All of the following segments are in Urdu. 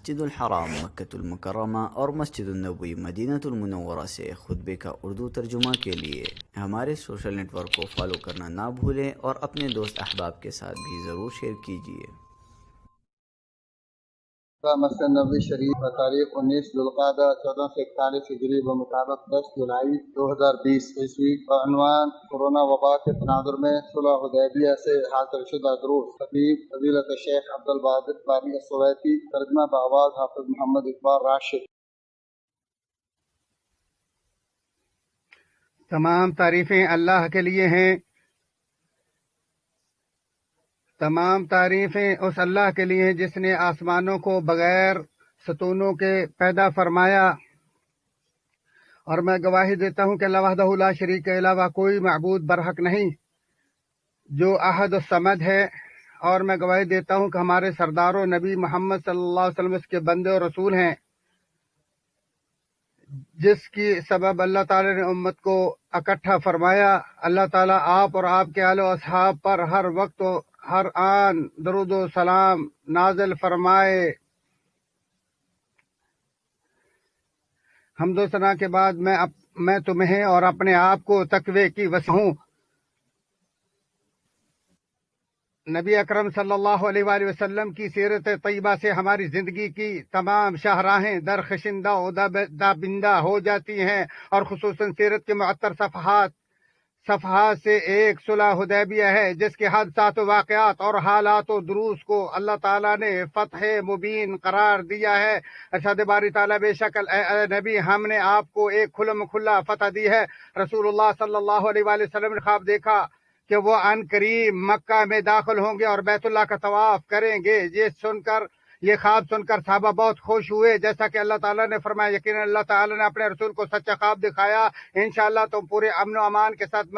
مسجد الحرام مکۃ المکرمہ اور مسجد النبوی مدینہ المنورہ سے خطبے کا اردو ترجمہ کے لیے ہمارے سوشل نیٹ ورک کو فالو کرنا نہ بھولیں اور اپنے دوست احباب کے ساتھ بھی ضرور شیئر کیجیے۔ مسجد نبوی شریف تاریخ 19 ذوالقعدہ 1441 ہجری بمطابق 10 جولائی 2020 عیسوی۔ عنوان: کورونا وبا کے تناظر میں صلح حدیبیہ سے حاصل شدہ دروس۔ خطیب فضیلت شیخ عبدالباسط بانی السویتی۔ ترجمہ بآواز حافظ محمد اقبال راشد۔ تمام تعریفیں اللہ کے لیے ہیں۔ تمام تعریفیں اس اللہ کے لیے ہیں جس نے آسمانوں کو بغیر ستونوں کے پیدا فرمایا، اور میں گواہی دیتا ہوں کہ اللہ وحدہ لا شریک کے علاوہ کوئی معبود برحق نہیں جو احد الصمد ہے، اور میں گواہی دیتا ہوں کہ ہمارے سردار و نبی محمد صلی اللہ علیہ وسلم اس کے بندے اور رسول ہیں، جس کی سبب اللہ تعالی نے امت کو اکٹھا فرمایا۔ اللہ تعالیٰ آپ اور آپ کے آل و اصحاب پر ہر وقت و ہر آن درود و سلام نازل فرمائے۔ حمد و ثنا کے بعد میں تمہیں اور اپنے آپ کو تقوی کی وصیت ہوں۔ نبی اکرم صلی اللہ علیہ وآلہ وسلم کی سیرت طیبہ سے ہماری زندگی کی تمام شاہراہیں درخشندہ و دابندہ ہو جاتی ہیں، اور خصوصاً سیرت کے معطر صفحات سے ایک صلح حدیبیہ ہے، جس کے حادثات و واقعات اور حالات و دروس کو اللہ تعالیٰ نے فتح مبین قرار دیا ہے۔ ارشاد باری تعالیٰ: بے شک اے نبی، ہم نے آپ کو ایک کھلم کھلا فتح دی ہے۔ رسول اللہ صلی اللہ علیہ وآلہ وسلم نے خواب دیکھا کہ وہ عن قریب مکہ میں داخل ہوں گے اور بیت اللہ کا طواف کریں گے۔ یہ خواب سن کر صحابہ بہت خوش ہوئے، جیسا کہ اللہ تعالیٰ نے فرمایا، یقیناً اللہ تعالیٰ نے اپنے رسول کو سچا خواب دکھایا، انشاءاللہ تم پورے امن و امان کے ساتھ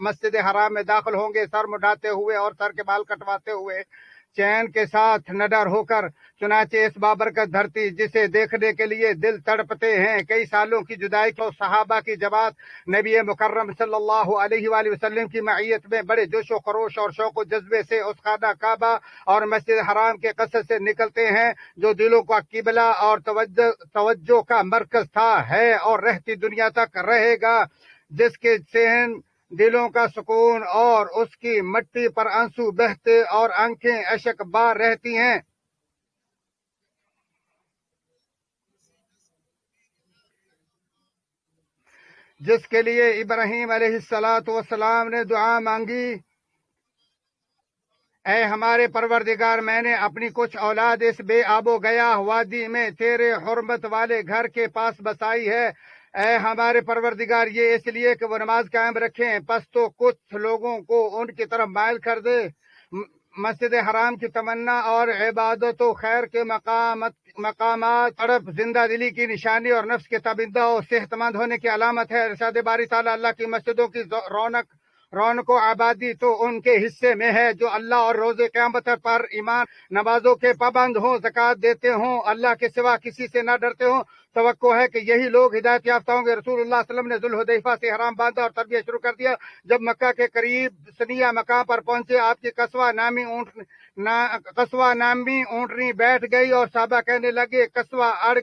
مسجد حرام میں داخل ہوں گے، سر مڈاتے ہوئے اور سر کے بال کٹواتے ہوئے، چین کے ساتھ نڈر ہو کر۔ چنانچہ اس بابرکت دھرتی جسے دیکھنے کے لیے دل تڑپتے ہیں کئی سالوں کی جدائی کو صحابہ کی جماعت نبی مکرم صلی اللہ علیہ وآلہ وسلم کی معیت میں بڑے جوش و خروش اور شوق و جذبے سے اس خانہ کعبہ اور مسجد حرام کے قصد سے نکلتے ہیں، جو دلوں کا قبلہ اور توجہ کا مرکز تھا، ہے اور رہتی دنیا تک رہے گا، جس کے ذہن دلوں کا سکون اور اس کی مٹی پر آنسو بہتے اور آنکھیں اشک بار رہتی ہیں۔ جس کے لیے ابراہیم علیہ السلام نے دعا مانگی: اے ہمارے پروردگار، میں نے اپنی کچھ اولاد اس بے آب و گیا وادی میں تیرے حرمت والے گھر کے پاس بسائی ہے۔ اے ہمارے پروردگار، یہ اس لیے کہ وہ نماز قائم رکھیں، پس تو کچھ لوگوں کو ان کی طرف مائل کر دے۔ مسجد حرام کی تمنا اور عبادت و خیر کے مقامات طرف زندہ دلی کی نشانی اور نفس کے تابندہ اور صحت مند ہونے کی علامت ہے۔ ارشاد باری تعالیٰ: اللہ کی مسجدوں کی رونق و آبادی تو ان کے حصے میں ہے جو اللہ اور روز قیامت پر ایمان، نمازوں کے پابند ہوں، زکوٰۃ دیتے ہوں، اللہ کے سوا کسی سے نہ ڈرتے ہوں۔ توقع ہے کہ یہی لوگ ہدایت یافتہ ہوں گے۔ رسول اللہ صلی اللہ علیہ وسلم نے ذوالحلیفہ سے حرام باندھا اور تلبیہ شروع کر دیا۔ جب مکہ کے قریب ثنیہ مقام پر پہنچے، آپ کی قصوہ نامی اونٹنی بیٹھ گئی اور صحابہ کہنے لگے: قصوہ اڑ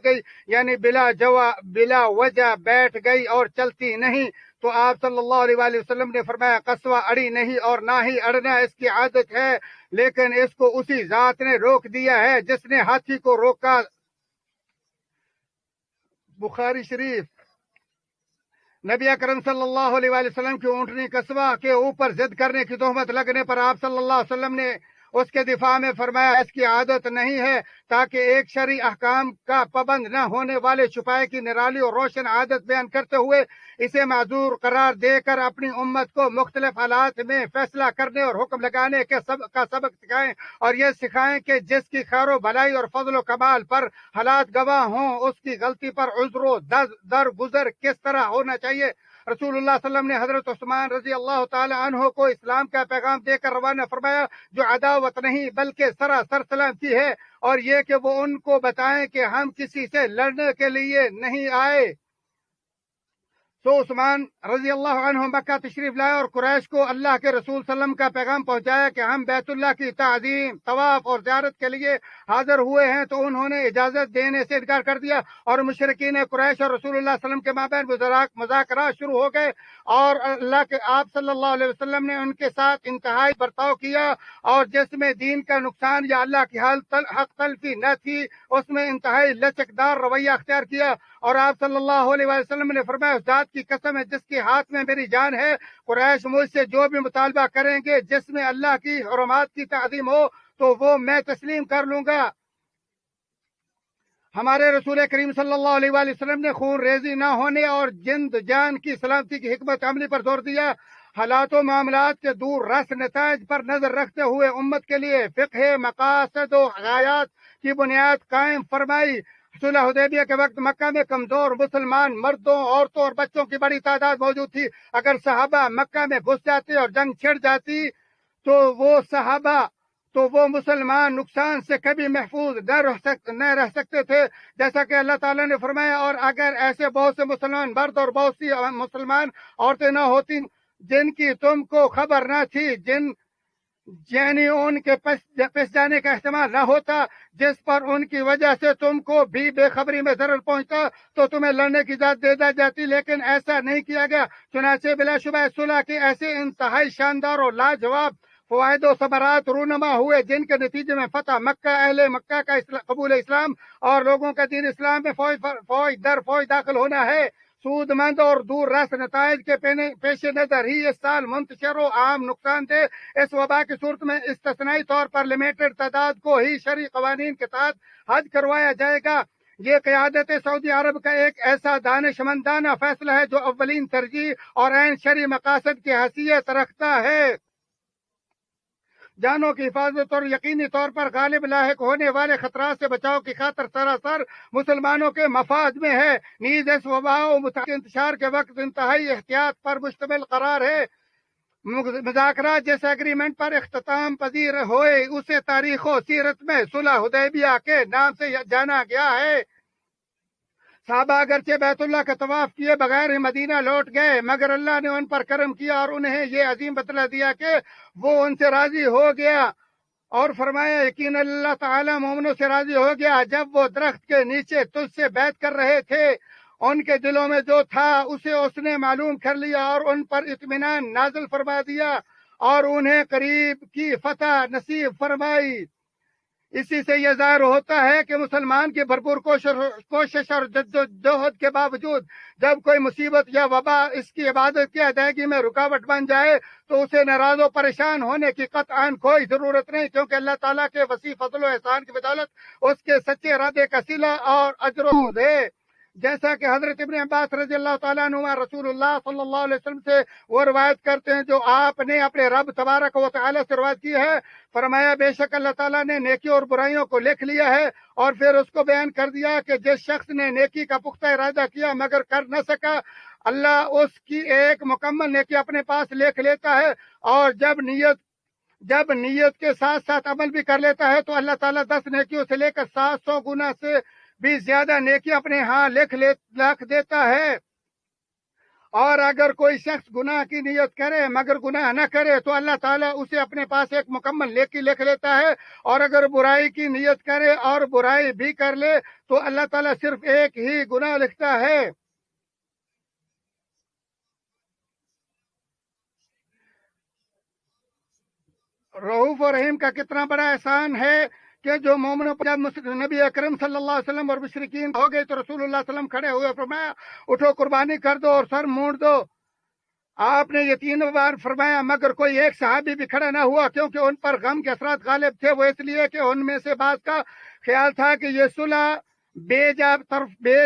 گئی، یعنی بلا وجہ بیٹھ گئی اور چلتی نہیں۔ تو آپ صلی اللہ علیہ وآلہ وسلم نے فرمایا: قصوہ اڑی نہیں اور نہ ہی اڑنا اس کی عادت ہے، لیکن اس کو اسی ذات نے روک دیا ہے جس نے ہاتھی کو روکا۔ بخاری شریف۔ نبی اکرم صلی اللہ علیہ وآلہ وسلم کی اونٹنی قصوہ کے اوپر ضد کرنے کی تہمت لگنے پر آپ صلی اللہ علیہ وسلم نے اس کے دفاع میں فرمایا: اس کی عادت نہیں ہے، تاکہ ایک شرعی احکام کا پابند نہ ہونے والے چھپائے کی نرالی اور روشن عادت بیان کرتے ہوئے اسے معذور قرار دے کر اپنی امت کو مختلف حالات میں فیصلہ کرنے اور حکم لگانے کا سبق سکھائیں، اور یہ سکھائیں کہ جس کی خیر و بھلائی اور فضل و کمال پر حالات گواہ ہوں، اس کی غلطی پر عذر و درگزر کس طرح ہونا چاہیے۔ رسول اللہ صلی اللہ علیہ وسلم نے حضرت عثمان رضی اللہ تعالی عنہ کو اسلام کا پیغام دے کر روانہ فرمایا، جو عداوت نہیں بلکہ سراسر سلامتی ہے، اور یہ کہ وہ ان کو بتائیں کہ ہم کسی سے لڑنے کے لیے نہیں آئے، تو عثمان رضی اللہ عنہ مکہ تشریف لائے اور قریش کو اللہ کے رسول صلی اللہ علیہ وسلم کا پیغام پہنچایا کہ ہم بیت اللہ کی تعظیم، طواف اور زیارت کے لیے حاضر ہوئے ہیں، تو انہوں نے اجازت دینے سے انکار کر دیا اور مشرکین قریش اور رسول اللہ صلی اللہ علیہ وسلم کے مابین مذاکرات شروع ہو گئے، اور اللہ کے آپ صلی اللہ علیہ وسلم نے ان کے ساتھ انتہائی برتاؤ کیا، اور جس میں دین کا نقصان یا اللہ کی حق تلفی نہ تھی اس میں انتہائی لچکدار رویہ اختیار کیا، اور آپ صلی اللہ علیہ وسلم نے فرمایا اس ذات کی قسم ہے جس کے ہاتھ میں میری جان ہے، قریش مجھ سے جو بھی مطالبہ کریں گے جس میں اللہ کی حرمات کی تعظیم ہو تو وہ میں تسلیم کر لوں گا۔ ہمارے رسول کریم صلی اللہ علیہ وآلہ وسلم نے خون ریزی نہ ہونے اور جند جان کی سلامتی کی حکمت عملی پر زور دیا، حالات و معاملات کے دور رس نتائج پر نظر رکھتے ہوئے امت کے لیے فقہ، مقاصد و غایات کی بنیاد قائم فرمائی۔ صلح حدیبیہ کے وقت مکہ میں کمزور مسلمان مردوں، عورتوں اور بچوں کی بڑی تعداد موجود تھی۔ اگر صحابہ مکہ میں گھس جاتے اور جنگ چھڑ جاتی تو وہ مسلمان نقصان سے کبھی محفوظ نہ رہ سکتے تھے، جیسا کہ اللہ تعالیٰ نے فرمایا، اور اگر ایسے بہت سے مسلمان مرد اور بہت سی مسلمان عورتیں نہ ہوتی جن کی تم کو خبر نہ تھی، یعنی ان کے پس جانے کا احتمال نہ ہوتا، جس پر ان کی وجہ سے تم کو بھی بے خبری میں ضرر پہنچتا تو تمہیں لڑنے کی اجازت دے دی جاتی، لیکن ایسا نہیں کیا گیا۔ چنانچہ بلا شبہ صلح کے ایسے انتہائی شاندار اور لاجواب فوائد و ثمرات رونما ہوئے جن کے نتیجے میں فتح مکہ، اہل مکہ کا قبول اسلام اور لوگوں کا دین اسلام میں فوج در فوج داخل ہونا ہے۔ سود مند اور دور رس نتائج کے پیش نظر ہی اس سال منتشر و عام نقصان دہ اس وبا کی صورت میں استثنائی طور پر لمیٹڈ تعداد کو ہی شرعی قوانین کے تحت حج کروایا جائے گا۔ یہ قیادت سعودی عرب کا ایک ایسا دانشمندانہ فیصلہ ہے جو اولین ترجیح اور عین شرعی مقاصد کی حیثیت رکھتا ہے۔ جانوں کی حفاظت اور یقینی طور پر غالب لاحق ہونے والے خطرات سے بچاؤ کی خاطر سراسر مسلمانوں کے مفاد میں ہے، نیز اس وبا و انتشار کے وقت انتہائی احتیاط پر مشتمل قرار ہے۔ مذاکرات جس ایگریمنٹ پر اختتام پذیر ہوئے اسے تاریخ و سیرت میں صلح حدیبیہ کے نام سے جانا گیا ہے۔ صحابہ اگرچہ بیت اللہ کا طواف کیے بغیر ہی مدینہ لوٹ گئے، مگر اللہ نے ان پر کرم کیا اور انہیں یہ عظیم بدلہ دیا کہ وہ ان سے راضی ہو گیا، اور فرمایا یقین اللہ تعالیٰ مومنوں سے راضی ہو گیا جب وہ درخت کے نیچے تجھ سے بیعت کر رہے تھے، ان کے دلوں میں جو تھا اسے اس نے معلوم کر لیا اور ان پر اطمینان نازل فرما دیا اور انہیں قریب کی فتح نصیب فرمائی۔ اسی سے یہ ظاہر ہوتا ہے کہ مسلمان کی بھرپور کوشش اور جدوجہد کے باوجود جب کوئی مصیبت یا وبا اس کی عبادت کی ادائیگی میں رکاوٹ بن جائے تو اسے ناراض و پریشان ہونے کی قطعاً کوئی ضرورت نہیں، کیونکہ اللہ تعالیٰ کے وسیع فضل و احسان کی بدولت اس کے سچے ارادے کا صلہ اور اجر و ہے۔ جیسا کہ حضرت ابن عباس رضی اللہ تعالیٰ عنہ رسول اللہ صلی اللہ علیہ وسلم سے وہ روایت کرتے ہیں جو آپ نے اپنے رب تبارک و تعالیٰ سے روایت کی ہے، فرمایا بے شک اللہ تعالیٰ نے نیکی اور برائیوں کو لکھ لیا ہے، اور پھر اس کو بیان کر دیا کہ جس شخص نے نیکی کا پختہ ارادہ کیا مگر کر نہ سکا، اللہ اس کی ایک مکمل نیکی اپنے پاس لکھ لیتا ہے، اور جب نیت کے ساتھ ساتھ عمل بھی کر لیتا ہے تو اللہ تعالیٰ 10 نیکیوں سے لے کر 700 گنا سے بھی زیادہ نیکی اپنے ہاں لکھ دیتا ہے۔ اور اگر کوئی شخص گناہ کی نیت کرے مگر گناہ نہ کرے تو اللہ تعالیٰ اسے اپنے پاس ایک مکمل نیکی لکھ لیتا ہے، اور اگر برائی کی نیت کرے اور برائی بھی کر لے تو اللہ تعالیٰ صرف ایک ہی گناہ لکھتا ہے۔ رؤوف و رحیم کا کتنا بڑا احسان ہے کہ جو مومنوں پر جب نبی اکرم صلی اللہ علیہ وسلم اور مشرکین ہو گئے تو رسول اللہ صلی اللہ علیہ وسلم کھڑے ہوئے فرمایا اٹھو قربانی کر دو اور سر مونڈ دو۔ آپ نے یہ 3 بار فرمایا مگر کوئی ایک صحابی بھی کھڑا نہ ہوا، کیونکہ ان پر غم کے اثرات غالب تھے، وہ اس لیے کہ ان میں سے بعض کا خیال تھا کہ یہ صلح بے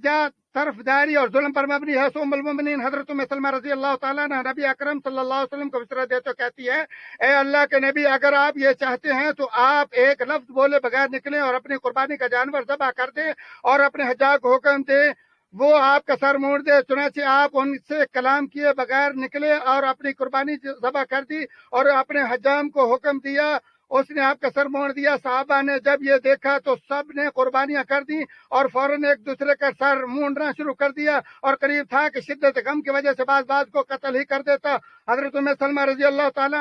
جا طرفداری اور ظلم پر مبنی ہے۔ ام المؤمنین حضرت ام سلمہ رضی اللہ تعالیٰ عنہ نبی اکرم صلی اللہ علیہ وسلم کو بشرا دیتے کہتی ہے، اے اللہ کے نبی اگر آپ یہ چاہتے ہیں تو آپ ایک لفظ بولے بغیر نکلیں اور اپنی قربانی کا جانور ذبح کر دیں اور اپنے حجاج کو حکم دیں وہ آپ کا سر موڑ دے۔ چنانچہ آپ ان سے کلام کیے بغیر نکلے اور اپنی قربانی ذبح کر دی اور اپنے حجام کو حکم دیا اس نے آپ کا سر موڑ دیا۔ صحابہ نے جب یہ دیکھا تو سب نے قربانیاں کر دی اور فوراً ایک دوسرے کا سر مونڈنا شروع کر دیا، اور قریب تھا کہ شدت غم کی وجہ سے بعض کو قتل ہی کر دیتا۔ حضرت ام سلمہ رضی اللہ تعالی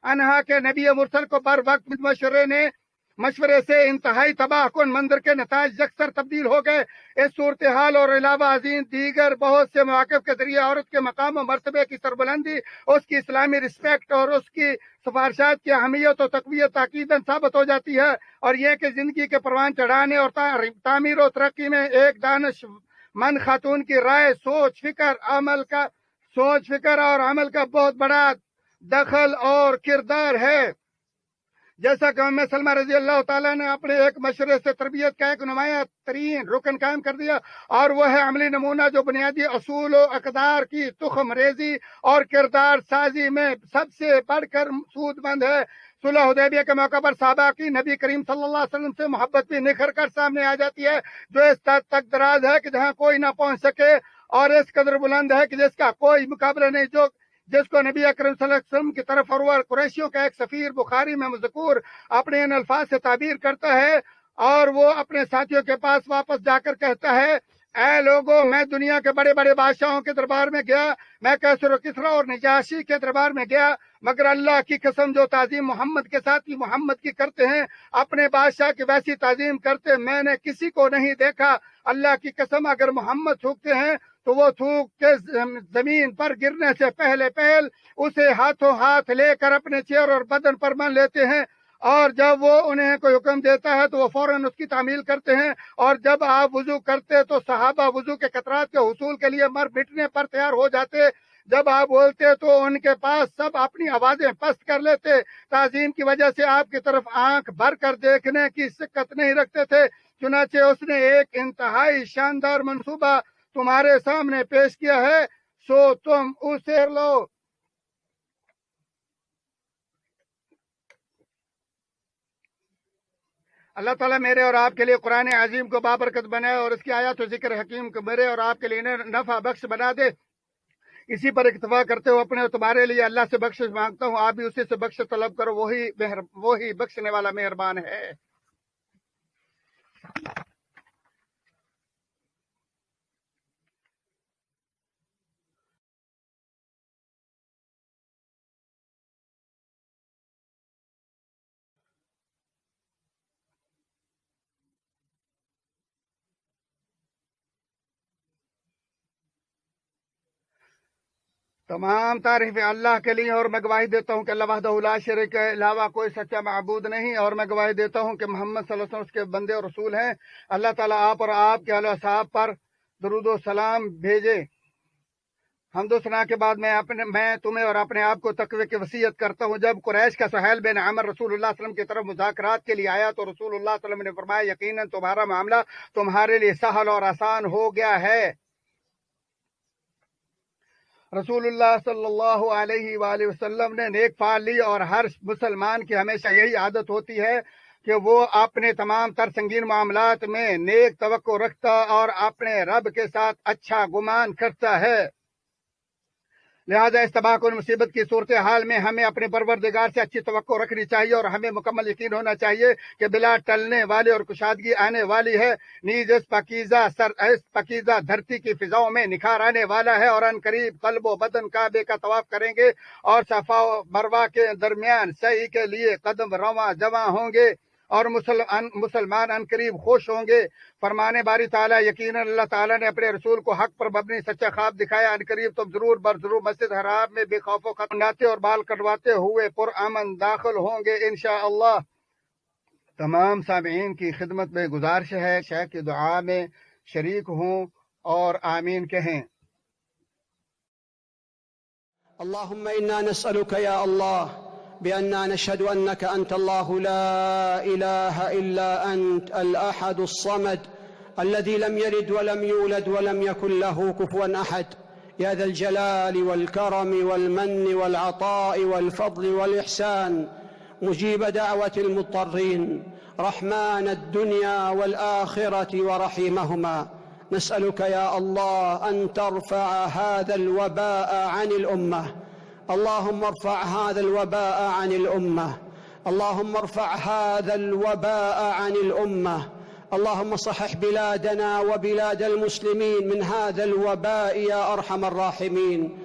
عنہا کے نبی مرسل کو بر وقت مشورے سے انتہائی تباہ کن منظر کے نتائج یکسر تبدیل ہو گئے۔ اس صورتحال اور علاوہ عظیم دیگر بہت سے مواقف کے ذریعے عورت کے مقام و مرتبے کی سربلندی، اس کی اسلامی رسپیکٹ اور اس کی سفارشات کی اہمیت و تقویت تاکیداً ثابت ہو جاتی ہے، اور یہ کہ زندگی کے پروان چڑھانے اور تعمیر و ترقی میں ایک دانش مند خاتون کی رائے، سوچ فکر اور عمل کا بہت بڑا دخل اور کردار ہے۔ جیسا کہ ام سلمہ رضی اللہ تعالیٰ نے اپنے ایک مشورے سے تربیت کا ایک نمایاں ترین رکن قائم کر دیا، اور وہ ہے عملی نمونہ جو بنیادی اصول و اقدار کی تخم ریزی اور کردار سازی میں سب سے بڑھ کر سود مند ہے۔ صلح حدیبیہ کے موقع پر صحابہ کی نبی کریم صلی اللہ علیہ وسلم سے محبت بھی نکھر کر سامنے آ جاتی ہے، جو اس حد تک دراز ہے کہ جہاں کوئی نہ پہنچ سکے، اور اس قدر بلند ہے کہ جس کا کوئی مقابلہ نہیں، جس کو نبی اکرم صلی اللہ علیہ وسلم کی طرف اور قریشیوں کا ایک سفیر بخاری میں مذکور اپنے ان الفاظ سے تعبیر کرتا ہے، اور وہ اپنے ساتھیوں کے پاس واپس جا کر کہتا ہے: اے لوگوں، میں دنیا کے بڑے بڑے بادشاہوں کے دربار میں گیا، میں کیسر و کسریٰ اور نجاشی کے دربار میں گیا، مگر اللہ کی قسم جو تعظیم محمد کے ساتھ ہی محمد کی کرتے ہیں، اپنے بادشاہ کی ویسی تعظیم کرتے میں نے کسی کو نہیں دیکھا۔ اللہ کی قسم اگر محمد تھوکتے ہیں تو وہ تھوک کے زمین پر گرنے سے پہل اسے ہاتھوں ہاتھ لے کر اپنے چہر اور بدن پر مان لیتے ہیں، اور جب وہ انہیں کوئی حکم دیتا ہے تو وہ فوراً اس کی تعمیل کرتے ہیں، اور جب آپ وضو کرتے تو صحابہ وضو کے قطرات کے حصول کے لیے مر مٹنے پر تیار ہو جاتے، جب آپ بولتے تو ان کے پاس سب اپنی آوازیں پست کر لیتے، تعظیم کی وجہ سے آپ کی طرف آنکھ بھر کر دیکھنے کی سکت نہیں رکھتے تھے۔ چنانچہ اس نے ایک انتہائی شاندار منصوبہ تمہارے سامنے پیش کیا ہے، سو تم اسے لو۔ اللہ تعالیٰ میرے اور آپ کے لیے قرآن عظیم کو بابرکت بنائے، اور اس کی آیات و ذکر حکیم کو میرے اور آپ کے لیے نفع بخش بنا دے۔ اسی پر اکتفا کرتے ہو اپنے اور تمہارے لیے اللہ سے بخشش مانگتا ہوں، آپ بھی اسی سے بخشش طلب کرو، وہی بخشنے والا مہربان ہے۔ تمام تعریفیں اللہ کے لیے، اور میں گواہی دیتا ہوں کہ اللہ وحدہ لا شریک کے علاوہ کوئی سچا معبود نہیں، اور میں گواہی دیتا ہوں کہ محمد صلی اللہ علیہ وسلم اس کے بندے اور رسول ہیں۔ اللہ تعالیٰ آپ اور آپ کے اہل و اصحاب پر درود و سلام بھیجے۔ حمد و ثنا کے بعد میں تمہیں اور اپنے آپ کو تقوی کی وصیت کرتا ہوں۔ جب قریش کا سہیل بن عمر رسول اللہ صلی اللہ علیہ وسلم کی طرف مذاکرات کے لیے آیا تو رسول اللہ صلی اللہ علیہ وسلم نے فرمایا: یقیناً تمہارا معاملہ تمہارے لیے سہل اور آسان ہو گیا ہے۔ رسول اللہ صلی اللہ علیہ وآلہ وسلم نے نیک فعل لی، اور ہر مسلمان کی ہمیشہ یہی عادت ہوتی ہے کہ وہ اپنے تمام تر سنگین معاملات میں نیک توقع رکھتا اور اپنے رب کے ساتھ اچھا گمان کرتا ہے۔ لہذا اس تباہ کن مصیبت کی صورتحال میں ہمیں اپنے پروردگار سے اچھی توقع رکھنی چاہیے، اور ہمیں مکمل یقین ہونا چاہیے کہ بلا ٹلنے والی اور کشادگی آنے والی ہے، نیز اس پاکیزہ دھرتی کی فضاؤں میں نکھار آنے والا ہے، اور ان قریب قلب و بدن کعبے کا طواف کریں گے، اور صفا و مروہ کے درمیان سعی کے لیے قدم رواں جواں ہوں گے، اور مسلمان ان قریب خوش ہوں گے۔ فرمانے باری تعالیٰ: یقیناً اللہ تعالیٰ نے اپنے رسول کو حق پر مبنی سچا خواب دکھایا، ان قریب تم ضرور مسجد حرام میں بے خوف و خطر ناتے اور بال کٹواتے ہوئے پرامن داخل ہوں گے انشاءاللہ۔ تمام سامعین کی خدمت میں گزارش ہے شیخ کی دعا میں شریک ہوں اور آمین کہیں۔ اللهم إنا نسألك يا الله بأننا نشهد أنك أنت الله لا إله إلا أنت الأحد الصمد الذي لم يلد ولم يولد ولم يكن له كفوا أحد، يا ذا الجلال والكرم والمن والعطاء والفضل والإحسان، مجيب دعوة المضطرين، رحمن الدنيا والآخرة ورحيمهما. نسألك يا الله أن ترفع هذا الوباء عن الأمة، اللهم ارفع هذا الوباء عن الأمة، اللهم ارفع هذا الوباء عن الأمة. اللهم صحح بلادنا وبلاد المسلمين من هذا الوباء يا أرحم الراحمين.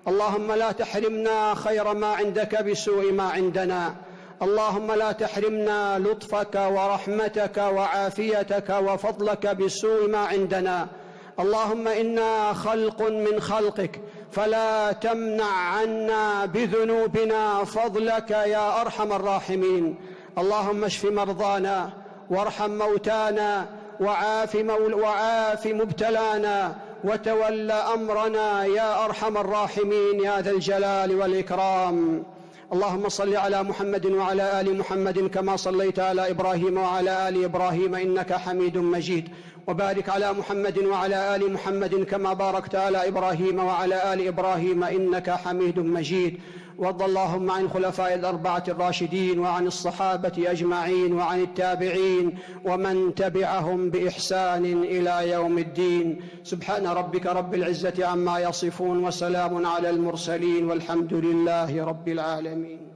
اللهم لا تحرمنا خير ما عندك بسوء ما عندنا. اللهم لا تحرمنا لطفك ورحمتك وعافيتك وفضلك بسوء ما عندنا. اللهم إنا خلق من خلقك فلا تمنع عنا بذنوبنا فضلك يا أرحم الراحمين. اللهم اشف مرضانا وارحم موتانا وعاف مبتلانا وتول أمرنا يا أرحم الراحمين يا ذا الجلال والإكرام. اللهم صل على محمد وعلى آل محمد كما صليت على إبراهيم وعلى آل إبراهيم إنك حميد مجيد، وبارك على محمد وعلى آل محمد كما باركت على إبراهيم وعلى آل إبراهيم إنك حميد مجيد. وارض اللهم عن الخلفاء الأربعة الراشدين وعن الصحابة أجمعين وعن التابعين ومن تبعهم بإحسان إلى يوم الدين. سبحان ربك رب العزة عما يصفون وسلام على المرسلين والحمد لله رب العالمين.